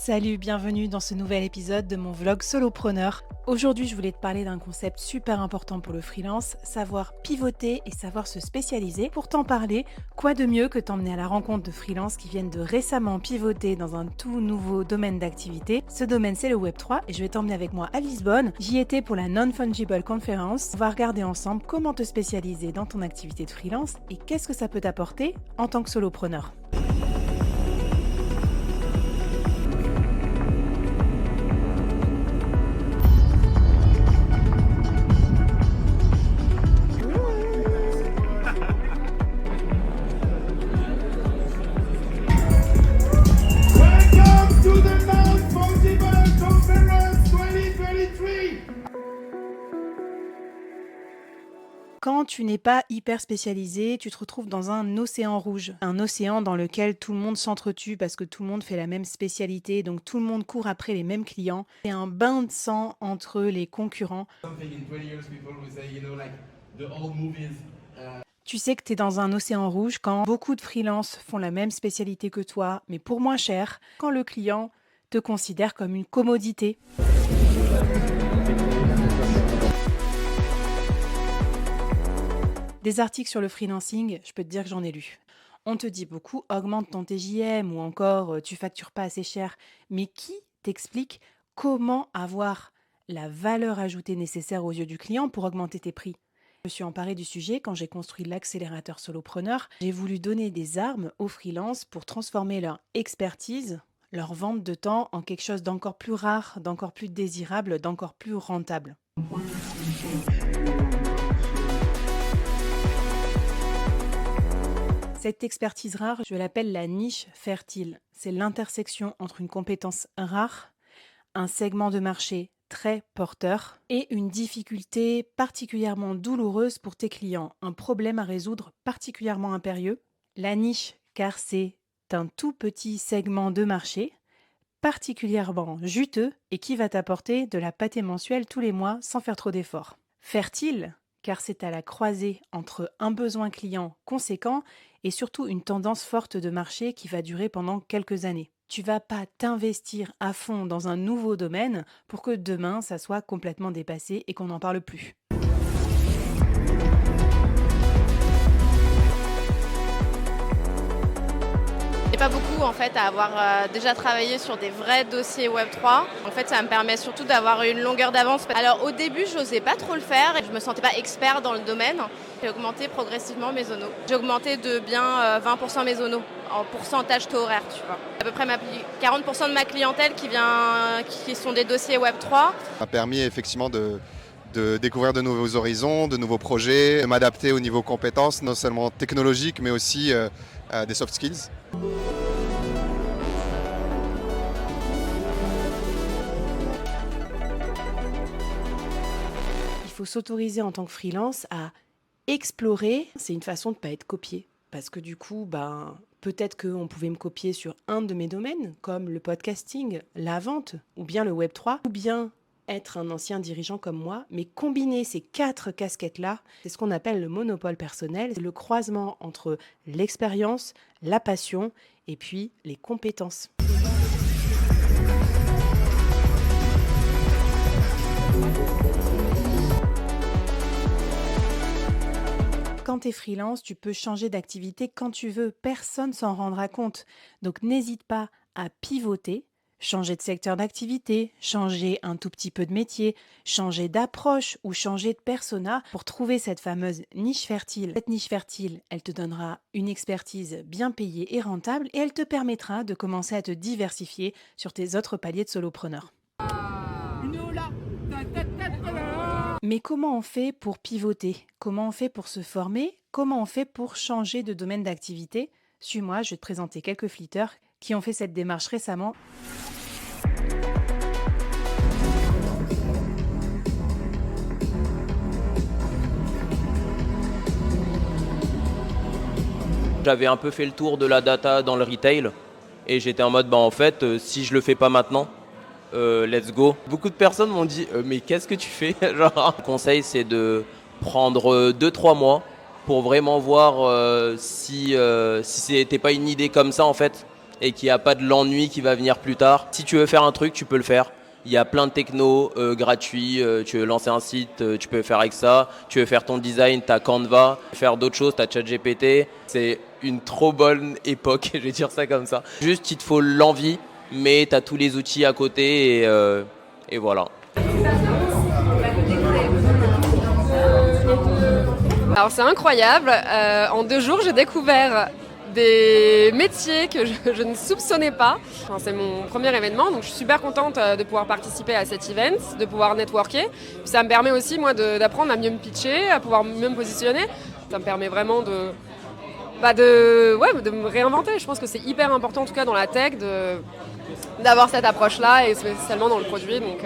Salut, bienvenue dans ce nouvel épisode de mon vlog solopreneur. Aujourd'hui, je voulais te parler d'un concept super important pour le freelance, savoir pivoter et savoir se spécialiser. Pour t'en parler, quoi de mieux que t'emmener à la rencontre de freelances qui viennent de récemment pivoter dans un tout nouveau domaine d'activité. Ce domaine, c'est le Web3 et je vais t'emmener avec moi à Lisbonne. J'y étais pour la Non-Fungible Conference. On va regarder ensemble comment te spécialiser dans ton activité de freelance et qu'est-ce que ça peut t'apporter en tant que solopreneur. Quand tu n'es pas hyper spécialisé, tu te retrouves dans un océan rouge. Un océan dans lequel tout le monde s'entretue parce que tout le monde fait la même spécialité, donc tout le monde court après les mêmes clients. C'est un bain de sang entre les concurrents. Tu sais que tu es dans un océan rouge quand beaucoup de freelances font la même spécialité que toi, mais pour moins cher, quand le client te considère comme une commodité. Des articles sur le freelancing, je peux te dire que j'en ai lu. On te dit beaucoup, augmente ton TJM ou encore tu factures pas assez cher. Mais qui t'explique comment avoir la valeur ajoutée nécessaire aux yeux du client pour augmenter tes prix ? Je me suis emparée du sujet quand j'ai construit l'accélérateur solopreneur. J'ai voulu donner des armes aux freelances pour transformer leur expertise, leur vente de temps en quelque chose d'encore plus rare, d'encore plus désirable, d'encore plus rentable. Cette expertise rare, je l'appelle la niche fertile. C'est l'intersection entre une compétence rare, un segment de marché très porteur et une difficulté particulièrement douloureuse pour tes clients, un problème à résoudre particulièrement impérieux. La niche, car c'est un tout petit segment de marché particulièrement juteux et qui va t'apporter de la pâtée mensuelle tous les mois sans faire trop d'efforts. Fertile, car c'est à la croisée entre un besoin client conséquent et surtout une tendance forte de marché qui va durer pendant quelques années. Tu vas pas t'investir à fond dans un nouveau domaine pour que demain ça soit complètement dépassé et qu'on n'en parle plus. Pas beaucoup en fait à avoir déjà travaillé sur des vrais dossiers Web3. En fait, ça me permet surtout d'avoir une longueur d'avance. Alors au début, j'osais pas trop le faire et je me sentais pas expert dans le domaine. J'ai augmenté progressivement mes zonos. J'ai augmenté de bien 20% mes zonos en pourcentage taux horaire, tu vois. À peu près 40% de ma clientèle qui sont des dossiers Web3. Ça m'a permis effectivement de découvrir de nouveaux horizons, de nouveaux projets, de m'adapter au niveau compétences, non seulement technologiques mais aussi des soft skills. Il faut s'autoriser en tant que freelance à explorer. C'est une façon de ne pas être copié. Parce que du coup, peut-être qu'on pouvait me copier sur un de mes domaines, comme le podcasting, la vente, ou bien le Web3, ou bien être un ancien dirigeant comme moi, mais combiner ces 4 casquettes-là, c'est ce qu'on appelle le monopole personnel, c'est le croisement entre l'expérience, la passion et puis les compétences. Quand tu es freelance, tu peux changer d'activité quand tu veux. Personne s'en rendra compte. Donc n'hésite pas à pivoter, changer de secteur d'activité, changer un tout petit peu de métier, changer d'approche ou changer de persona pour trouver cette fameuse niche fertile. Cette niche fertile, elle te donnera une expertise bien payée et rentable et elle te permettra de commencer à te diversifier sur tes autres paliers de solopreneur. Mais comment on fait pour pivoter ? Comment on fait pour se former ? Comment on fait pour changer de domaine d'activité ? Suis-moi, je vais te présenter quelques flitters qui ont fait cette démarche récemment. J'avais un peu fait le tour de la data dans le retail et j'étais en mode si je le fais pas maintenant, let's go. Beaucoup de personnes m'ont dit mais qu'est-ce que tu fais genre, le conseil c'est de prendre 2-3 mois pour vraiment voir si c'était pas une idée comme ça en fait et qu'il n'y a pas de l'ennui qui va venir plus tard. Si tu veux faire un truc, tu peux le faire. Il y a plein de technos gratuits, tu veux lancer un site, tu peux faire avec ça. Tu veux faire ton design, tu as Canva. Faire d'autres choses, tu as ChatGPT. C'est une trop bonne époque, je vais dire ça comme ça. Juste, il te faut l'envie, mais tu as tous les outils à côté et voilà. Alors c'est incroyable, en 2 jours j'ai découvert des métiers que je ne soupçonnais pas. Enfin, c'est mon premier événement, donc je suis super contente de pouvoir participer à cet event, de pouvoir networker. Puis ça me permet aussi moi d'apprendre à mieux me pitcher, à pouvoir mieux me positionner. Ça me permet vraiment de me réinventer. Je pense que c'est hyper important en tout cas dans la tech d'avoir cette approche-là et spécialement dans le produit. Donc,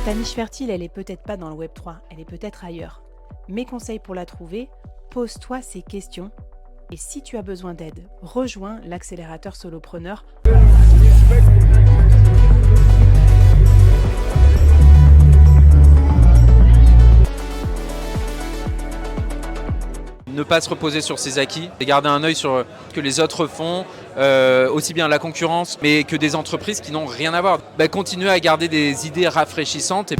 Ta niche fertile, elle est peut-être pas dans le Web3, elle est peut-être ailleurs. Mes conseils pour la trouver, pose-toi ces questions. Et si tu as besoin d'aide, rejoins l'accélérateur Solopreneur. Ne pas se reposer sur ses acquis et garder un œil sur ce que les autres font, aussi bien la concurrence, mais que des entreprises qui n'ont rien à voir. Continuer à garder des idées rafraîchissantes.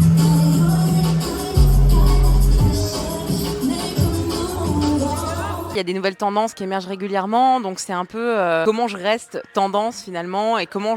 Il y a des nouvelles tendances qui émergent régulièrement, donc c'est un peu comment je reste tendance finalement et comment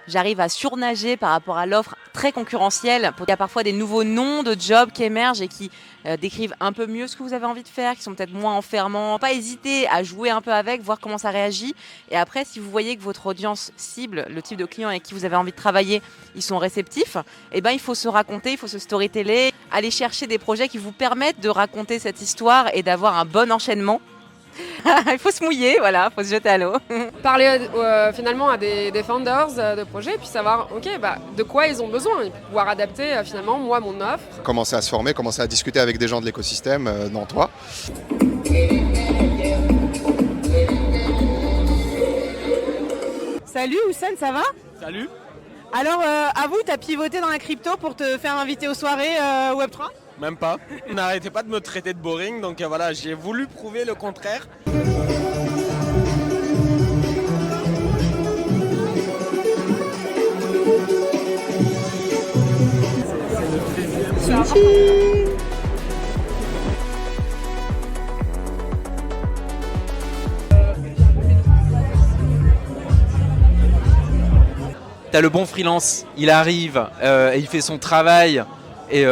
j'arrive à surnager par rapport à l'offre très concurrentielle. Il y a parfois des nouveaux noms de jobs qui émergent et qui décrivent un peu mieux ce que vous avez envie de faire, qui sont peut-être moins enfermants. Pas hésiter à jouer un peu avec, voir comment ça réagit. Et après, si vous voyez que votre audience cible, le type de client avec qui vous avez envie de travailler, ils sont réceptifs, il faut se raconter, il faut se storyteller, aller chercher des projets qui vous permettent de raconter cette histoire et d'avoir un bon enchaînement. Il faut se mouiller, voilà, il faut se jeter à l'eau. Parler finalement à des founders de projets et puis savoir de quoi ils ont besoin et pouvoir adapter finalement moi mon offre. Commencer à se former, commencer à discuter avec des gens de l'écosystème, dont toi. Salut Houssen, ça va? Salut. Alors, avoue, t'as pivoté dans la crypto pour te faire inviter aux soirées Web3? Même pas. N'arrêtez pas de me traiter de boring, donc voilà, j'ai voulu prouver le contraire. T'as le bon freelance, il arrive et il fait son travail et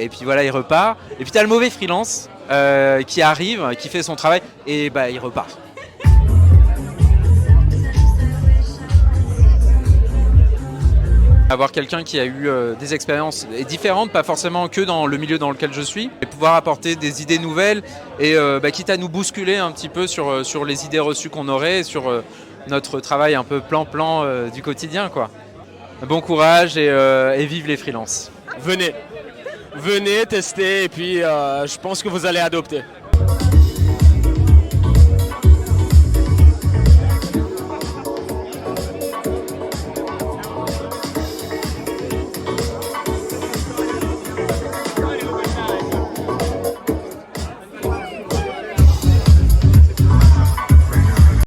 puis voilà, il repart. Et puis t'as le mauvais freelance qui arrive, qui fait son travail et il repart. Avoir quelqu'un qui a eu des expériences différentes, pas forcément que dans le milieu dans lequel je suis, et pouvoir apporter des idées nouvelles et quitte à nous bousculer un petit peu sur les idées reçues qu'on aurait, sur notre travail un peu plan-plan du quotidien, quoi. Bon courage et vive les freelances. Venez tester et puis je pense que vous allez adopter.